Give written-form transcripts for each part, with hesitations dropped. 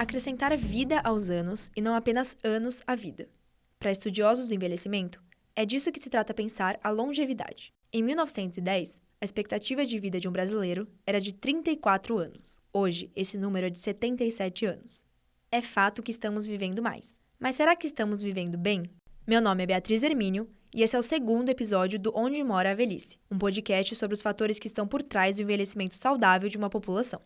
acrescentar vida aos anos e não apenas anos à vida. Para estudiosos do envelhecimento, é disso que se trata pensar a longevidade. Em 1910, a expectativa de vida de um brasileiro era de 34 anos. Hoje, esse número é de 77 anos. É fato que estamos vivendo mais. Mas será que estamos vivendo bem? Meu nome é Beatriz Hermínio e esse é o segundo episódio do Onde Mora a Velhice, um podcast sobre os fatores que estão por trás do envelhecimento saudável de uma população.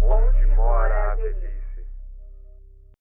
Onde mora a velhice?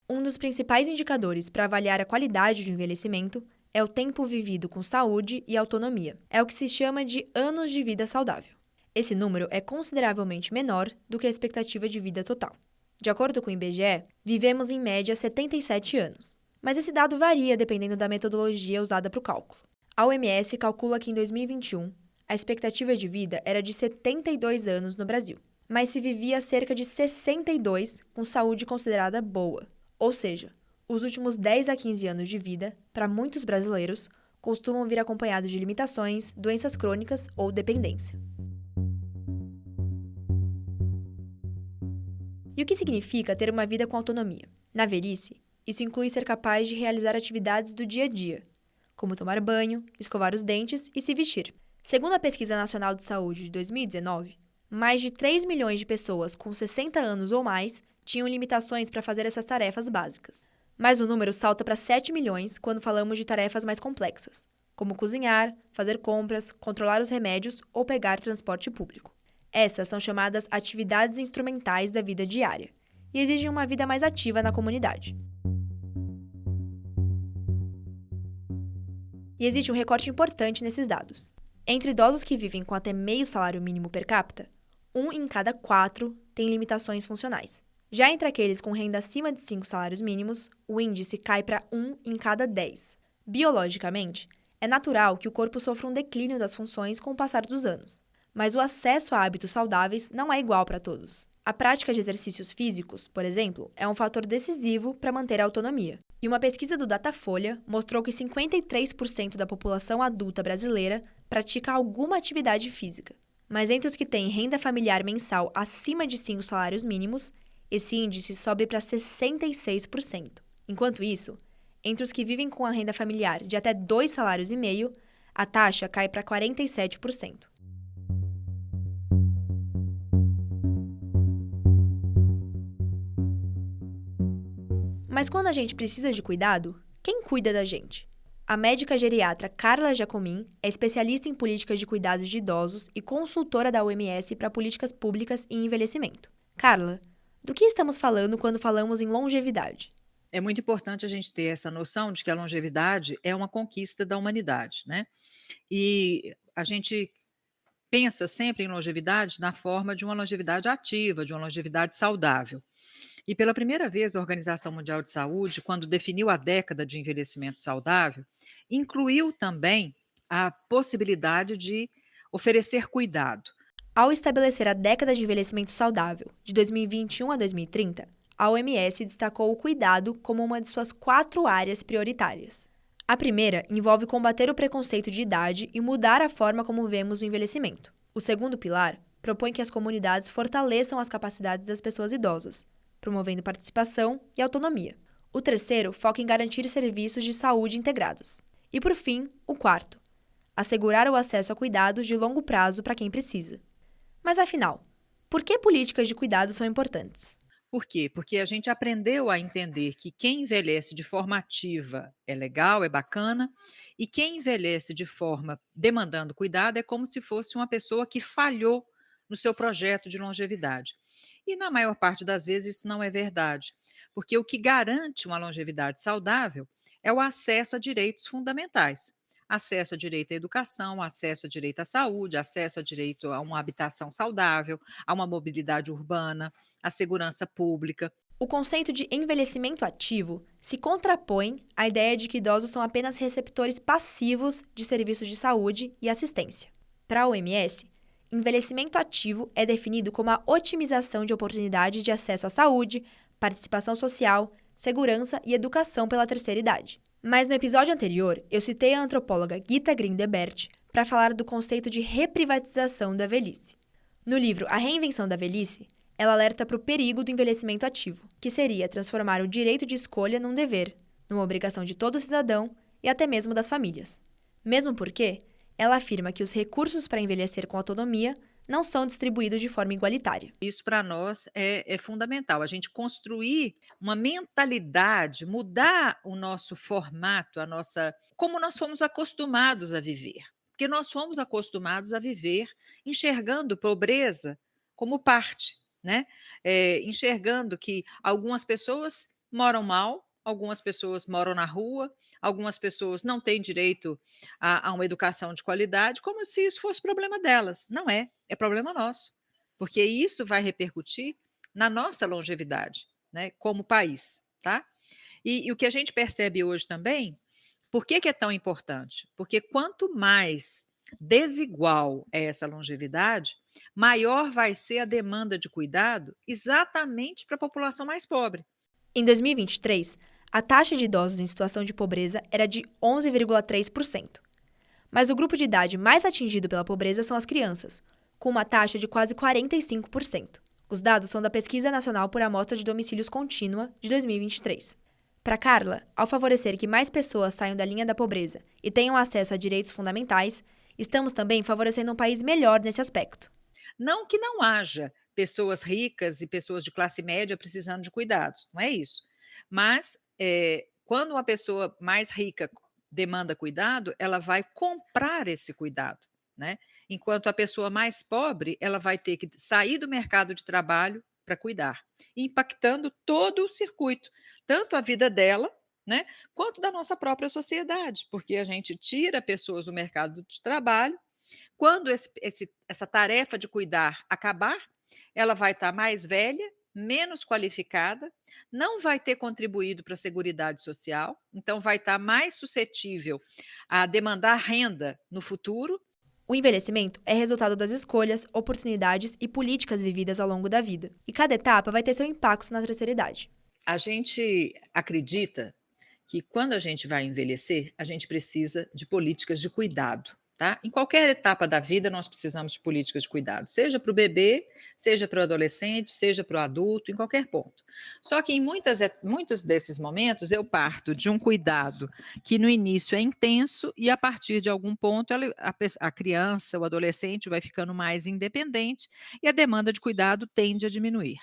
Um dos principais indicadores para avaliar a qualidade do envelhecimento é o tempo vivido com saúde e autonomia. É o que se chama de anos de vida saudável. Esse número é consideravelmente menor do que a expectativa de vida total. De acordo com o IBGE, vivemos em média 77 anos. Mas esse dado varia dependendo da metodologia usada para o cálculo. A OMS calcula que em 2021, a expectativa de vida era de 72 anos no Brasil, mas se vivia cerca de 62 com saúde considerada boa. Ou seja, os últimos 10 a 15 anos de vida, para muitos brasileiros, costumam vir acompanhados de limitações, doenças crônicas ou dependência. E o que significa ter uma vida com autonomia? Na velhice, isso inclui ser capaz de realizar atividades do dia a dia, como tomar banho, escovar os dentes e se vestir. Segundo a Pesquisa Nacional de Saúde de 2019, mais de 3 milhões de pessoas com 60 anos ou mais tinham limitações para fazer essas tarefas básicas. Mas o número salta para 7 milhões quando falamos de tarefas mais complexas, como cozinhar, fazer compras, controlar os remédios ou pegar transporte público. Essas são chamadas atividades instrumentais da vida diária e exigem uma vida mais ativa na comunidade. E existe um recorte importante nesses dados. Entre idosos que vivem com até meio salário mínimo per capita, 1 em cada 4 tem limitações funcionais. Já entre aqueles com renda acima de 5 salários mínimos, o índice cai para 1 em cada 10. Biologicamente, é natural que o corpo sofra um declínio das funções com o passar dos anos. Mas o acesso a hábitos saudáveis não é igual para todos. A prática de exercícios físicos, por exemplo, é um fator decisivo para manter a autonomia. E uma pesquisa do Datafolha mostrou que 53% da população adulta brasileira pratica alguma atividade física. Mas entre os que têm renda familiar mensal acima de 5 salários mínimos, esse índice sobe para 66%. Enquanto isso, entre os que vivem com a renda familiar de até 2 salários e meio, a taxa cai para 47%. Mas quando a gente precisa de cuidado, quem cuida da gente? A médica geriatra Carla Giacomin é especialista em políticas de cuidados de idosos e consultora da OMS para políticas públicas e envelhecimento. Carla, do que estamos falando quando falamos em longevidade? É muito importante a gente ter essa noção de que a longevidade é uma conquista da humanidade, né? E a gente pensa sempre em longevidade na forma de uma longevidade ativa, de uma longevidade saudável. E pela primeira vez, a Organização Mundial de Saúde, quando definiu a década de envelhecimento saudável, incluiu também a possibilidade de oferecer cuidado. Ao estabelecer a década de envelhecimento saudável, de 2021 a 2030, a OMS destacou o cuidado como uma de suas 4 áreas prioritárias. A primeira envolve combater o preconceito de idade e mudar a forma como vemos o envelhecimento. O segundo pilar propõe que as comunidades fortaleçam as capacidades das pessoas idosas, promovendo participação e autonomia. O terceiro foca em garantir serviços de saúde integrados. E, por fim, o quarto, assegurar o acesso a cuidados de longo prazo para quem precisa. Mas, afinal, por que políticas de cuidado são importantes? Por quê? Porque a gente aprendeu a entender que quem envelhece de forma ativa é legal, é bacana, e quem envelhece de forma demandando cuidado é como se fosse uma pessoa que falhou no seu projeto de longevidade. E na maior parte das vezes isso não é verdade, porque o que garante uma longevidade saudável é o acesso a direitos fundamentais. Acesso a direito à educação, acesso a direito à saúde, acesso a direito a uma habitação saudável, a uma mobilidade urbana, a segurança pública. O conceito de envelhecimento ativo se contrapõe à ideia de que idosos são apenas receptores passivos de serviços de saúde e assistência. Para a OMS, envelhecimento ativo é definido como a otimização de oportunidades de acesso à saúde, participação social, segurança e educação pela terceira idade. Mas no episódio anterior, eu citei a antropóloga Gita Grindebert para falar do conceito de reprivatização da velhice. No livro A Reinvenção da Velhice, ela alerta para o perigo do envelhecimento ativo, que seria transformar o direito de escolha num dever, numa obrigação de todo cidadão e até mesmo das famílias. Mesmo porque ela afirma que os recursos para envelhecer com autonomia não são distribuídos de forma igualitária. Isso para nós é fundamental, a gente construir uma mentalidade, mudar o nosso formato, como nós fomos acostumados a viver. Porque nós fomos acostumados a viver enxergando pobreza como parte, né? Enxergando que algumas pessoas moram mal, algumas pessoas moram na rua, algumas pessoas não têm direito a uma educação de qualidade, como se isso fosse problema delas. Não é, é problema nosso, porque isso vai repercutir na nossa longevidade, né, como país, tá? E o que a gente percebe hoje também, por que que é tão importante? Porque quanto mais desigual é essa longevidade, maior vai ser a demanda de cuidado exatamente para a população mais pobre. Em 2023, a taxa de idosos em situação de pobreza era de 11,3%. Mas o grupo de idade mais atingido pela pobreza são as crianças, com uma taxa de quase 45%. Os dados são da Pesquisa Nacional por Amostra de Domicílios Contínua, de 2023. Para Carla, ao favorecer que mais pessoas saiam da linha da pobreza e tenham acesso a direitos fundamentais, estamos também favorecendo um país melhor nesse aspecto. Não que não haja pessoas ricas e pessoas de classe média precisando de cuidados, não é isso. Mas, quando uma pessoa mais rica demanda cuidado, ela vai comprar esse cuidado, né. Enquanto a pessoa mais pobre, ela vai ter que sair do mercado de trabalho para cuidar, impactando todo o circuito, tanto a vida dela, né, quanto da nossa própria sociedade, porque a gente tira pessoas do mercado de trabalho, quando essa tarefa de cuidar acabar, ela vai estar mais velha, menos qualificada, não vai ter contribuído para a seguridade social, então vai estar mais suscetível a demandar renda no futuro. O envelhecimento é resultado das escolhas, oportunidades e políticas vividas ao longo da vida, e cada etapa vai ter seu impacto na terceira idade. A gente acredita que quando a gente vai envelhecer, a gente precisa de políticas de cuidado, tá? Em qualquer etapa da vida, nós precisamos de políticas de cuidado, seja para o bebê, seja para o adolescente, seja para o adulto, em qualquer ponto. Só que em muitos desses momentos, eu parto de um cuidado que no início é intenso e a partir de algum ponto a criança, o adolescente vai ficando mais independente e a demanda de cuidado tende a diminuir.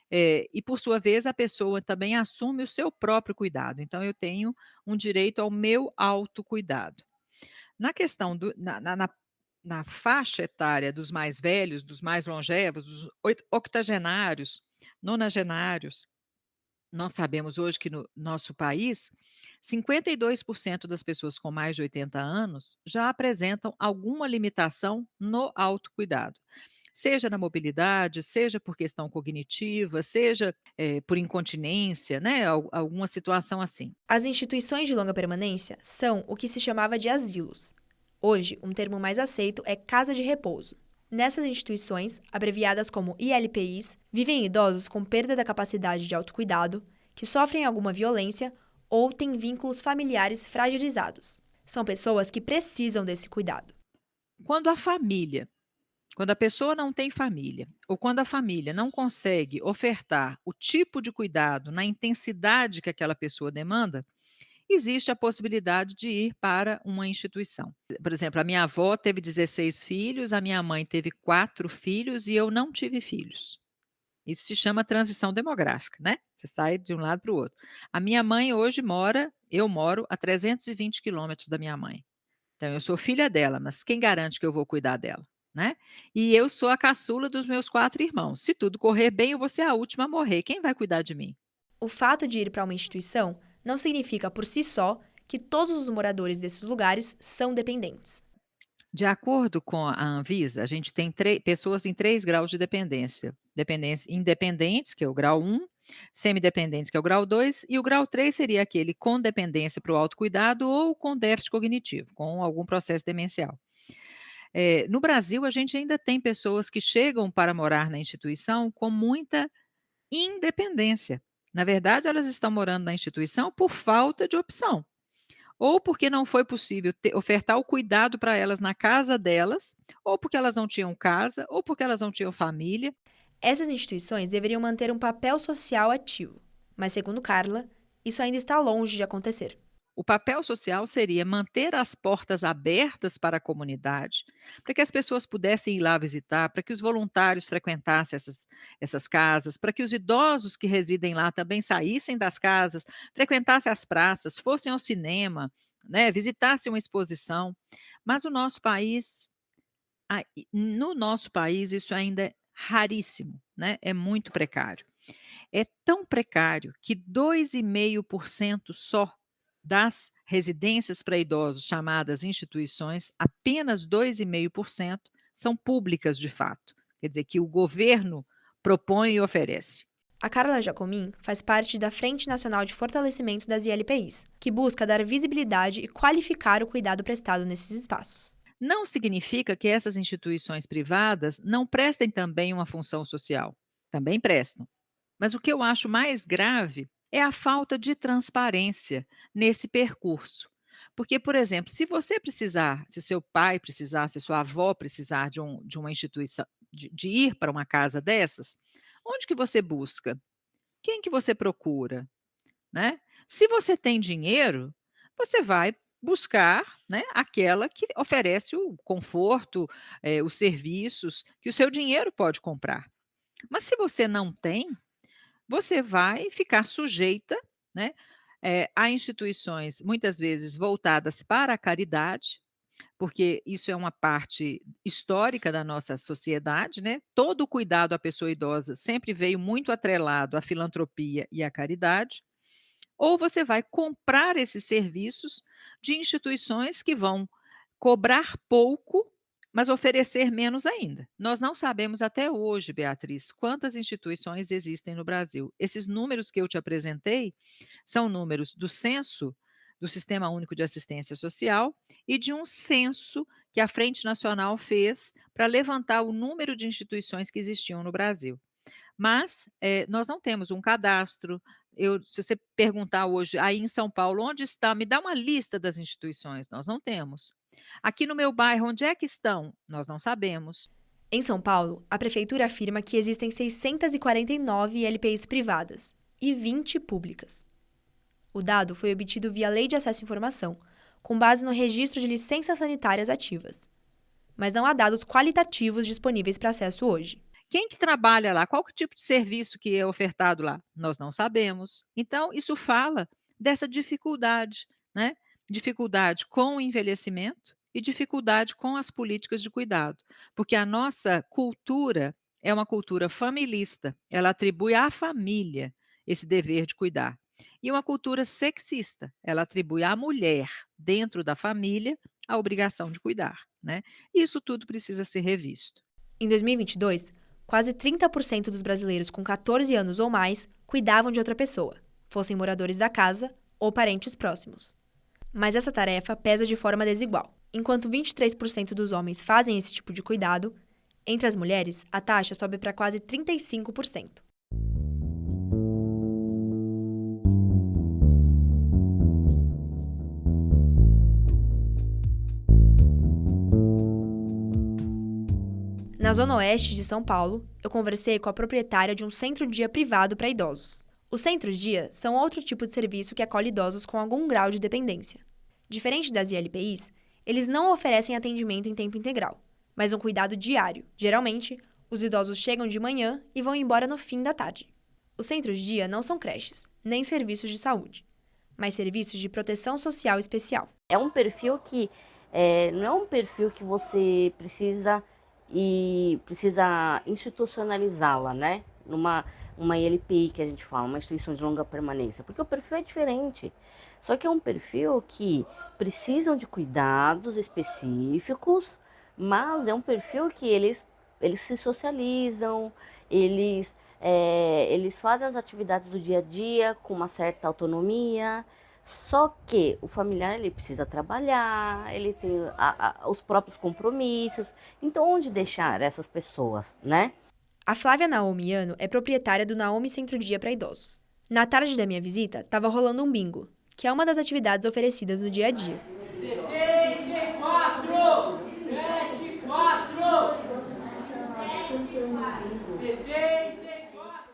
E por sua vez, a pessoa também assume o seu próprio cuidado, então eu tenho um direito ao meu autocuidado. Na questão na faixa etária dos mais velhos, dos mais longevos, dos octogenários, nonagenários, nós sabemos hoje que no nosso país, 52% das pessoas com mais de 80 anos já apresentam alguma limitação no autocuidado. Seja na mobilidade, seja por questão cognitiva, seja, por incontinência, né, alguma situação assim. As instituições de longa permanência são o que se chamava de asilos. Hoje, um termo mais aceito é casa de repouso. Nessas instituições, abreviadas como ILPIs, vivem idosos com perda da capacidade de autocuidado, que sofrem alguma violência ou têm vínculos familiares fragilizados. São pessoas que precisam desse cuidado. Quando a pessoa não tem família, ou quando a família não consegue ofertar o tipo de cuidado na intensidade que aquela pessoa demanda, existe a possibilidade de ir para uma instituição. Por exemplo, a minha avó teve 16 filhos, a minha mãe teve 4 filhos e eu não tive filhos. Isso se chama transição demográfica, né? Você sai de um lado para o outro. A minha mãe hoje eu moro a 320 quilômetros da minha mãe. Então, eu sou filha dela, mas quem garante que eu vou cuidar dela, né? E eu sou a caçula dos meus 4 irmãos. Se tudo correr bem, eu vou ser a última a morrer. Quem vai cuidar de mim? O fato de ir para uma instituição não significa por si só que todos os moradores desses lugares são dependentes. De acordo com a Anvisa, a gente tem pessoas em 3 graus de dependência. Dependência independentes, que é o grau 1, semidependentes, que é o grau 2, e o grau 3 seria aquele com dependência para o autocuidado ou com déficit cognitivo, com algum processo demencial. No Brasil, a gente ainda tem pessoas que chegam para morar na instituição com muita independência. Na verdade, elas estão morando na instituição por falta de opção, ou porque não foi possível ofertar o cuidado para elas na casa delas, ou porque elas não tinham casa, ou porque elas não tinham família. Essas instituições deveriam manter um papel social ativo, mas, segundo Carla, isso ainda está longe de acontecer. O papel social seria manter as portas abertas para a comunidade, para que as pessoas pudessem ir lá visitar, para que os voluntários frequentassem essas casas, para que os idosos que residem lá também saíssem das casas, frequentassem as praças, fossem ao cinema, né, visitassem uma exposição. Mas no nosso país isso ainda é raríssimo, né, é muito precário. É tão precário que 2,5% só das residências para idosos chamadas instituições, apenas 2,5% são públicas de fato. Quer dizer, que o governo propõe e oferece. A Carla Jacomin faz parte da Frente Nacional de Fortalecimento das ILPIs, que busca dar visibilidade e qualificar o cuidado prestado nesses espaços. Não significa que essas instituições privadas não prestem também uma função social. Também prestam. Mas o que eu acho mais grave é a falta de transparência nesse percurso. Porque, por exemplo, se você precisar, se seu pai precisar, se sua avó precisar de uma instituição, de ir para uma casa dessas, onde que você busca? Quem que você procura? Né? Se você tem dinheiro, você vai buscar, né, aquela que oferece o conforto, os serviços que o seu dinheiro pode comprar. Mas se você não tem, você vai ficar sujeita, né, a instituições muitas vezes voltadas para a caridade, porque isso é uma parte histórica da nossa sociedade, né, todo o cuidado à pessoa idosa sempre veio muito atrelado à filantropia e à caridade, ou você vai comprar esses serviços de instituições que vão cobrar pouco, mas oferecer menos ainda. Nós não sabemos até hoje, Beatriz, quantas instituições existem no Brasil. Esses números que eu te apresentei são números do censo do Sistema Único de Assistência Social e de um censo que a Frente Nacional fez para levantar o número de instituições que existiam no Brasil. Mas, nós não temos um cadastro. Se você perguntar hoje, aí em São Paulo, onde está? Me dá uma lista das instituições. Nós não temos. Aqui no meu bairro, onde é que estão? Nós não sabemos. Em São Paulo, a prefeitura afirma que existem 649 ILPIs privadas e 20 públicas. O dado foi obtido via Lei de Acesso à Informação, com base no registro de licenças sanitárias ativas. Mas não há dados qualitativos disponíveis para acesso hoje. Quem que trabalha lá? Qual que tipo de serviço que é ofertado lá? Nós não sabemos. Então, isso fala dessa dificuldade, né? Dificuldade com o envelhecimento e dificuldade com as políticas de cuidado, porque a nossa cultura é uma cultura familista, ela atribui à família esse dever de cuidar. E uma cultura sexista, ela atribui à mulher, dentro da família, a obrigação de cuidar, né? Isso tudo precisa ser revisto. Em 2022, quase 30% dos brasileiros com 14 anos ou mais cuidavam de outra pessoa, fossem moradores da casa ou parentes próximos. Mas essa tarefa pesa de forma desigual. Enquanto 23% dos homens fazem esse tipo de cuidado, entre as mulheres, a taxa sobe para quase 35%. Na zona oeste de São Paulo, eu conversei com a proprietária de um centro-dia privado para idosos. Os centros-dia são outro tipo de serviço que acolhe idosos com algum grau de dependência. Diferente das ILPIs, eles não oferecem atendimento em tempo integral, mas um cuidado diário. Geralmente, os idosos chegam de manhã e vão embora no fim da tarde. Os centros-dia não são creches, nem serviços de saúde, mas serviços de proteção social especial. É um perfil que não é um perfil que você precisa institucionalizá-la, né? Uma ILPI que a gente fala, uma instituição de longa permanência, porque o perfil é diferente. Só que é um perfil que precisam de cuidados específicos, mas é um perfil que eles se socializam, eles fazem as atividades do dia a dia com uma certa autonomia. Só que o familiar ele precisa trabalhar, ele tem os próprios compromissos. Então, onde deixar essas pessoas, né? A Flávia Naomiano é proprietária do Naomi Centro Dia para Idosos. Na tarde da minha visita, estava rolando um bingo, que é uma das atividades oferecidas no dia a dia. 74! 74!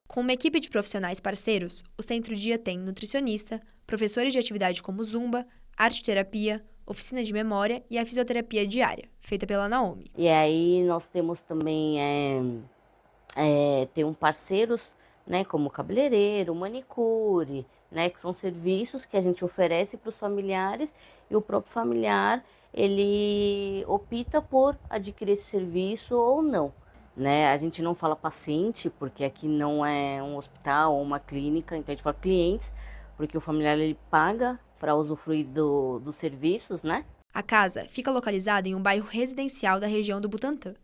Com uma equipe de profissionais parceiros, o Centro Dia tem nutricionista, professores de atividade como zumba, arte-terapia, oficina de memória e a fisioterapia diária, feita pela Naomi. E aí nós temos também tem parceiros, né, como cabeleireiro, manicure, né, que são serviços que a gente oferece para os familiares e o próprio familiar ele opta por adquirir esse serviço ou não. Né? A gente não fala paciente, porque aqui não é um hospital ou uma clínica, então a gente fala clientes, porque o familiar ele paga para usufruir dos serviços, né? A casa fica localizada em um bairro residencial da região do Butantã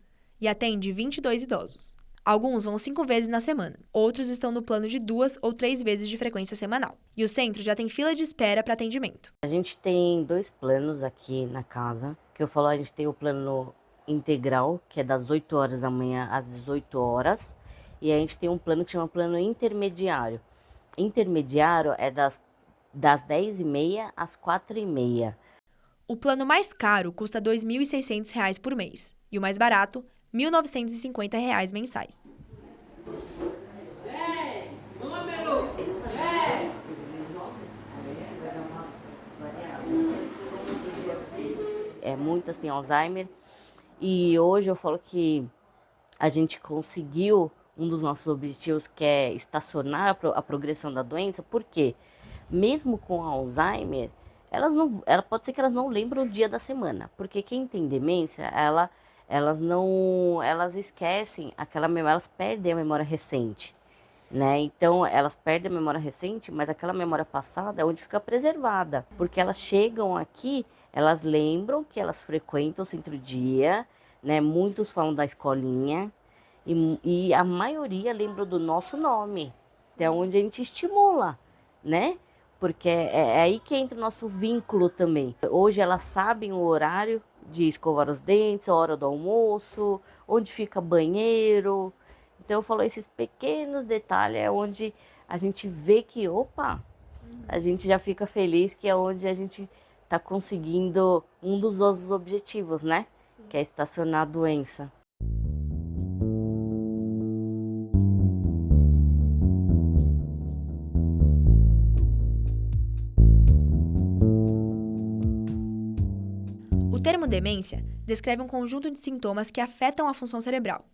e atende 22 idosos. Alguns vão 5 vezes na semana, outros estão no plano de 2 ou 3 vezes de frequência semanal. E o centro já tem fila de espera para atendimento. A gente tem 2 planos aqui na casa, que eu falo, a gente tem o plano integral, que é das 8 horas da manhã às 18 horas, e a gente tem um plano que chama plano intermediário. Intermediário é das 10h30 às 4h30. O plano mais caro custa R$ 2.600 por mês, e o mais barato, R$ 1.950 mensais. 10! Número 10! Muitas têm Alzheimer. E hoje eu falo que a gente conseguiu um dos nossos objetivos, que é estacionar a progressão da doença, porque mesmo com Alzheimer, pode ser que elas não lembram o dia da semana, porque quem tem demência, elas esquecem aquela memória, elas perdem a memória recente, né? Então elas perdem a memória recente, mas aquela memória passada é onde fica preservada, porque elas chegam aqui, elas lembram que elas frequentam o centro-dia, né? Muitos falam da escolinha e a maioria lembra do nosso nome, é onde a gente estimula, né? Porque é aí que entra o nosso vínculo também. Hoje elas sabem o horário de escovar os dentes, a hora do almoço, onde fica banheiro. Então eu falo, esses pequenos detalhes é onde a gente vê que, a gente já fica feliz, que é onde a gente está conseguindo um dos nossos objetivos, né? Sim. Que é estacionar a doença. O termo demência descreve um conjunto de sintomas que afetam a função cerebral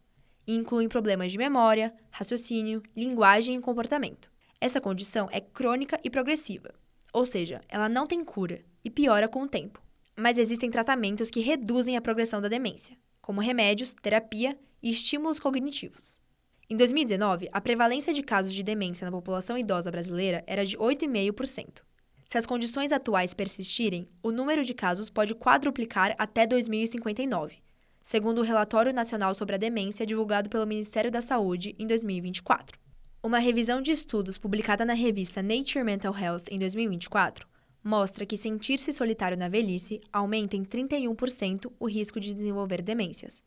e incluem problemas de memória, raciocínio, linguagem e comportamento. Essa condição é crônica e progressiva, ou seja, ela não tem cura e piora com o tempo. Mas existem tratamentos que reduzem a progressão da demência, como remédios, terapia e estímulos cognitivos. Em 2019, a prevalência de casos de demência na população idosa brasileira era de 8,5%. Se as condições atuais persistirem, o número de casos pode quadruplicar até 2059, segundo o Relatório Nacional sobre a Demência divulgado pelo Ministério da Saúde em 2024. Uma revisão de estudos publicada na revista Nature Mental Health em 2024 mostra que sentir-se solitário na velhice aumenta em 31% o risco de desenvolver demências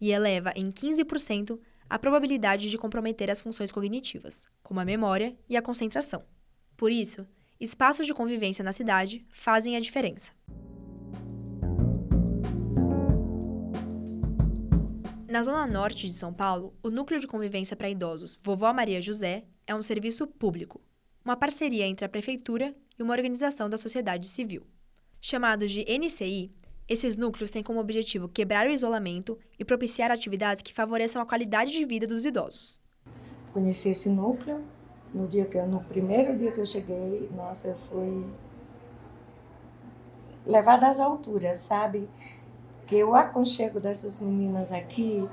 e eleva em 15% a probabilidade de comprometer as funções cognitivas, como a memória e a concentração. Por isso, espaços de convivência na cidade fazem a diferença. Na zona norte de São Paulo, o Núcleo de Convivência para Idosos Vovó Maria José é um serviço público, uma parceria entre a Prefeitura e uma organização da sociedade civil. Chamados de NCI, esses núcleos têm como objetivo quebrar o isolamento e propiciar atividades que favoreçam a qualidade de vida dos idosos. Conheci esse núcleo no primeiro dia que eu cheguei, nossa, eu fui levada às alturas, sabe? Que o aconchego dessas meninas aqui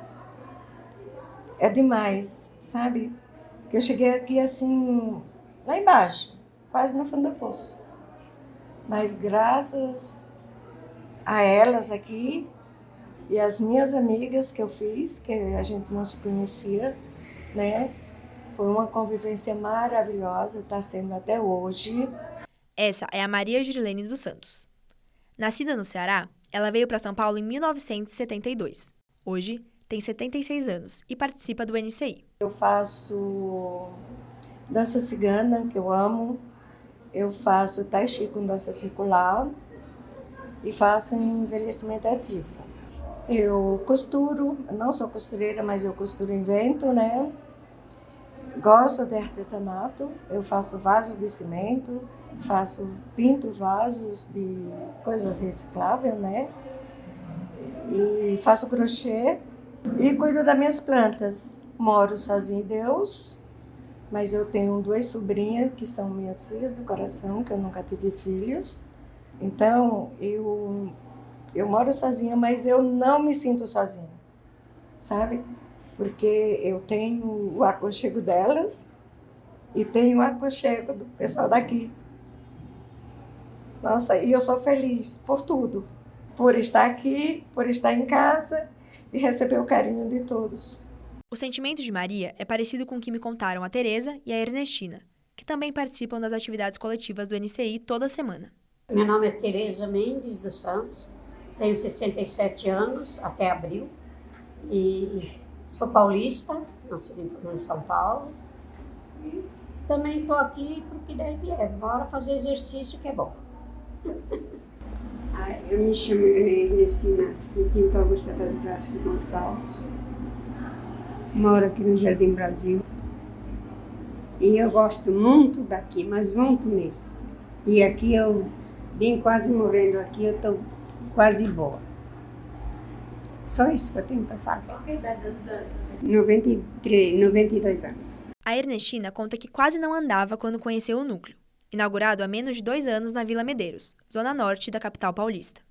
é demais, sabe? Que eu cheguei aqui assim, lá embaixo, quase no fundo do poço. Mas graças a elas aqui e as minhas amigas que eu fiz, que a gente não se conhecia, né? Foi uma convivência maravilhosa, está sendo até hoje. Essa é a Maria Girilene dos Santos. Nascida no Ceará, ela veio para São Paulo em 1972. Hoje, tem 76 anos e participa do NCI. Eu faço dança cigana, que eu amo. Eu faço tai chi com dança circular e faço envelhecimento ativo. Eu costuro, não sou costureira, mas eu costuro invento, né? Gosto de artesanato, eu faço vasos de cimento, pinto vasos de coisas recicláveis, né? E faço crochê e cuido das minhas plantas. Moro sozinha em Deus, mas eu tenho 2 sobrinhas que são minhas filhas do coração, que eu nunca tive filhos. Então, eu moro sozinha, mas eu não me sinto sozinha, sabe? Porque eu tenho o aconchego delas e tenho o aconchego do pessoal daqui. Nossa, e eu sou feliz por tudo. Por estar aqui, por estar em casa e receber o carinho de todos. O sentimento de Maria é parecido com o que me contaram a Tereza e a Ernestina, que também participam das atividades coletivas do NCI toda semana. Meu nome é Tereza Mendes dos Santos, tenho 67 anos, até abril, e sou paulista, nasci em São Paulo. E também estou aqui porque deve bora fazer exercício que é bom. Eu me chamo Ernestina Pinto Augusta das Graças Gonçalves, moro aqui no Jardim Brasil e eu gosto muito daqui, mas muito mesmo. E aqui eu vim quase morrendo aqui, eu estou quase boa. Só isso que eu tenho para falar. Qual que é a idade da senhora? 92 anos. A Ernestina conta que quase não andava quando conheceu o núcleo, inaugurado há menos de 2 anos na Vila Medeiros, zona norte da capital paulista.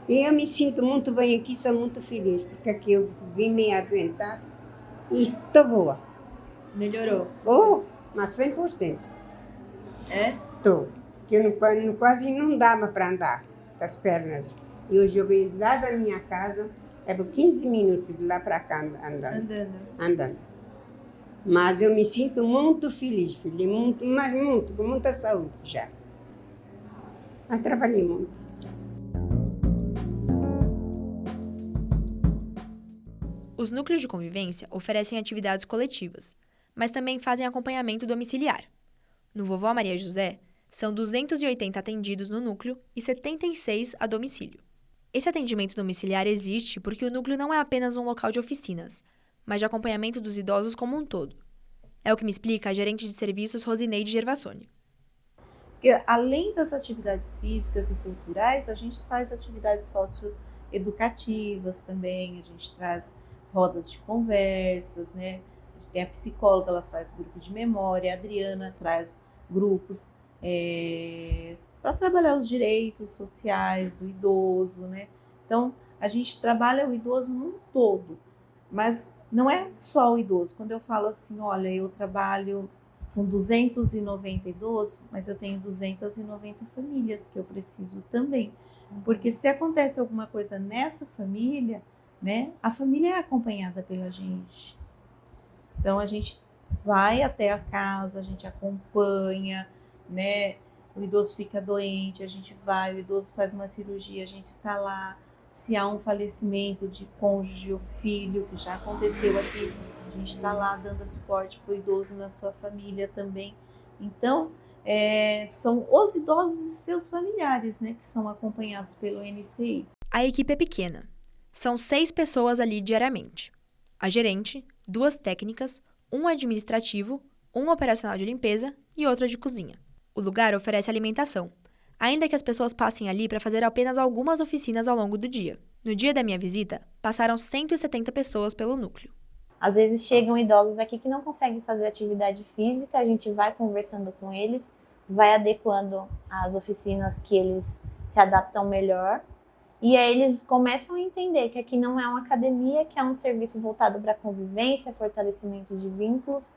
E eu me sinto muito bem aqui, sou muito feliz, porque aqui eu vim meio adoentada e estou boa. Melhorou? Oh, mas 100%. É? Estou. Que eu quase não dava para andar com as pernas. E hoje eu venho lá da minha casa, é por 15 minutos de lá para cá andando. Mas eu me sinto muito feliz, filha, muito, com muita saúde já. Mas trabalhei muito. Os núcleos de convivência oferecem atividades coletivas, mas também fazem acompanhamento domiciliar. No Vovó Maria José, são 280 atendidos no núcleo e 76 a domicílio. Esse atendimento domiciliar existe porque o núcleo não é apenas um local de oficinas, mas de acompanhamento dos idosos como um todo. É o que me explica a gerente de serviços Rosineide Gervassoni. Além das atividades físicas e culturais, a gente faz atividades socioeducativas também, a gente traz rodas de conversas, né? Tem a psicóloga, ela faz grupo de memória, a Adriana traz grupos para trabalhar os direitos sociais do idoso, né? Então, a gente trabalha o idoso num todo, mas não é só o idoso. Quando eu falo assim, olha, eu trabalho com 290 idosos, mas eu tenho 290 famílias que eu preciso também. Porque se acontece alguma coisa nessa família, né, a família é acompanhada pela gente. Então, a gente vai até a casa, a gente acompanha, né? O idoso fica doente, a gente vai, o idoso faz uma cirurgia, a gente está lá. Se há um falecimento de cônjuge ou filho, que já aconteceu aqui, a gente está lá dando suporte para o idoso na sua família também. Então, são os idosos e seus familiares, né, que são acompanhados pelo NCI. A equipe é pequena. São 6 pessoas ali diariamente. A gerente, 2 técnicas, um administrativo, um operacional de limpeza e outra de cozinha. O lugar oferece alimentação, ainda que as pessoas passem ali para fazer apenas algumas oficinas ao longo do dia. No dia da minha visita, passaram 170 pessoas pelo núcleo. Às vezes chegam idosos aqui que não conseguem fazer atividade física, a gente vai conversando com eles, vai adequando as oficinas que eles se adaptam melhor. E aí eles começam a entender que aqui não é uma academia, que é um serviço voltado para convivência, fortalecimento de vínculos,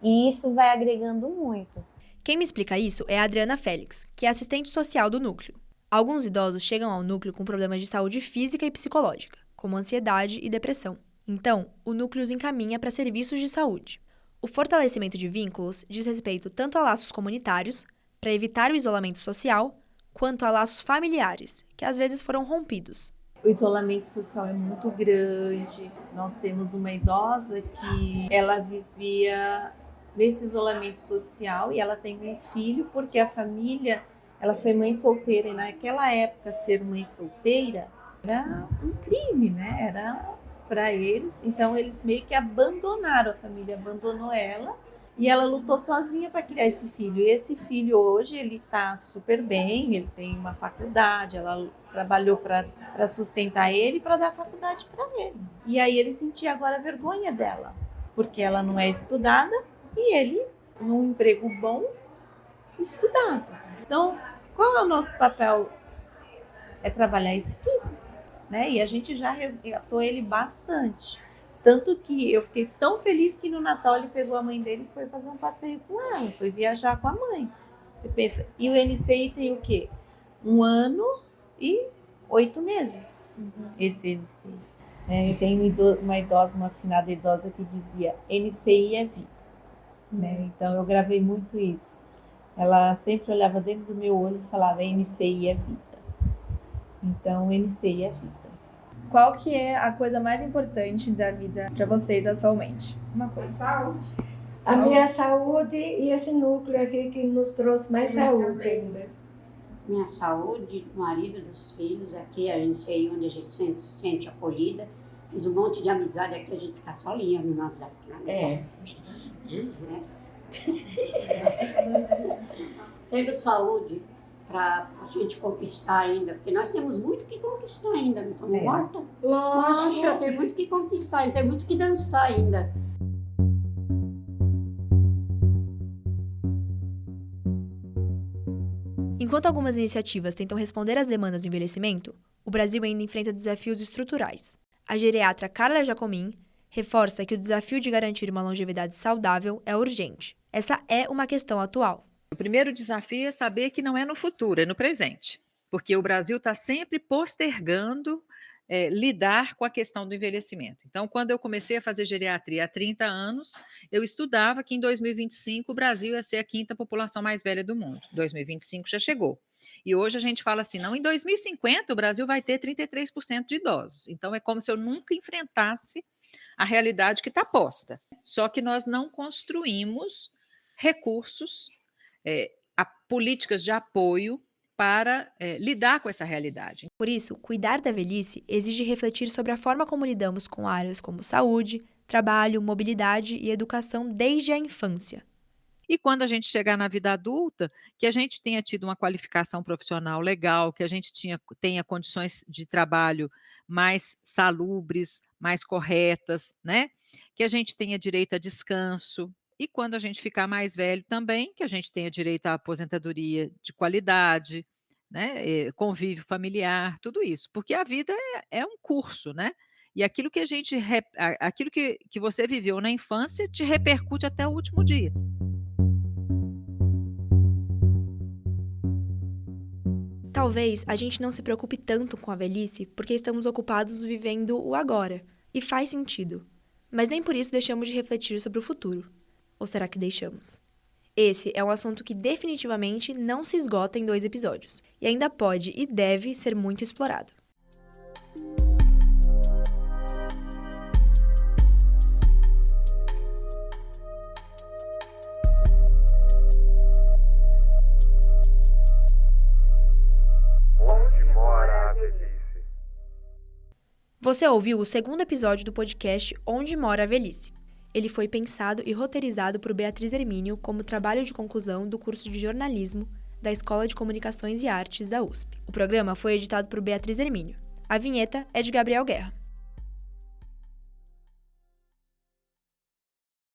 e isso vai agregando muito. Quem me explica isso é a Adriana Félix, que é assistente social do núcleo. Alguns idosos chegam ao núcleo com problemas de saúde física e psicológica, como ansiedade e depressão. Então, o núcleo os encaminha para serviços de saúde. O fortalecimento de vínculos diz respeito tanto a laços comunitários, para evitar o isolamento social, quanto a laços familiares, que às vezes foram rompidos. O isolamento social é muito grande. Nós temos uma idosa que ela vivia nesse isolamento social e ela tem um filho porque a família, ela foi mãe solteira e naquela época ser mãe solteira era um crime, né? Era para eles. Então eles meio que abandonaram, a família abandonou ela e ela lutou sozinha para criar esse filho. E esse filho hoje ele está super bem, ele tem uma faculdade, ela trabalhou para sustentar ele e para dar faculdade para ele. E aí ele sentia agora vergonha dela, porque ela não é estudada e ele, num emprego bom, estudado. Então, qual é o nosso papel? É trabalhar esse filho, né? E a gente já resgatou ele bastante. Tanto que eu fiquei tão feliz que no Natal ele pegou a mãe dele e foi fazer um passeio com ela, foi viajar com a mãe. Você pensa, e o NCI tem o quê? 1 ano e 8 meses, esse NCI. Eu tenho uma idosa, uma afinada idosa que dizia, NCI é vida. Então eu gravei muito isso. Ela sempre olhava dentro do meu olho e falava, NCI é vida. Então, NCI é vida. Qual que é a coisa mais importante da vida para vocês atualmente? Uma coisa. Saúde. A minha saúde e esse núcleo aqui que nos trouxe mais saúde ainda. Minha saúde, do marido, dos filhos, aqui a NCI, onde a gente se sente acolhida. Fiz um monte de amizade aqui, a gente fica solinha no WhatsApp. Tendo saúde para a gente conquistar ainda, porque nós temos muito que conquistar ainda, não estamos mortas? Lógico, tem muito que conquistar, tem muito que dançar ainda. Enquanto algumas iniciativas tentam responder às demandas do envelhecimento, o Brasil ainda enfrenta desafios estruturais. A geriatra Carla Jacomin reforça que o desafio de garantir uma longevidade saudável é urgente. Essa é uma questão atual. O primeiro desafio é saber que não é no futuro, é no presente, porque o Brasil está sempre postergando lidar com a questão do envelhecimento. Então, quando eu comecei a fazer geriatria há 30 anos, eu estudava que em 2025 o Brasil ia ser a 5ª população mais velha do mundo. 2025 já chegou. E hoje a gente fala assim, não, em 2050 o Brasil vai ter 33% de idosos. Então, é como se eu nunca enfrentasse a realidade que está posta. Só que nós não construímos recursos, políticas de apoio para lidar com essa realidade. Por isso, cuidar da velhice exige refletir sobre a forma como lidamos com áreas como saúde, trabalho, mobilidade e educação desde a infância. E quando a gente chegar na vida adulta, que a gente tenha tido uma qualificação profissional legal, que a gente tenha condições de trabalho mais salubres, mais corretas, né? Que a gente tenha direito a descanso. E quando a gente ficar mais velho também, que a gente tenha direito à aposentadoria de qualidade, né? Convívio familiar, tudo isso. Porque a vida é um curso, né? E aquilo que aquilo que você viveu na infância te repercute até o último dia. Talvez a gente não se preocupe tanto com a velhice porque estamos ocupados vivendo o agora. E faz sentido. Mas nem por isso deixamos de refletir sobre o futuro. Ou será que deixamos? Esse é um assunto que definitivamente não se esgota em 2 episódios. E ainda pode e deve ser muito explorado. Você ouviu o 2º episódio do podcast Onde Mora a Velhice. Ele foi pensado e roteirizado por Beatriz Hermínio como trabalho de conclusão do curso de jornalismo da Escola de Comunicações e Artes da USP. O programa foi editado por Beatriz Hermínio. A vinheta é de Gabriel Guerra.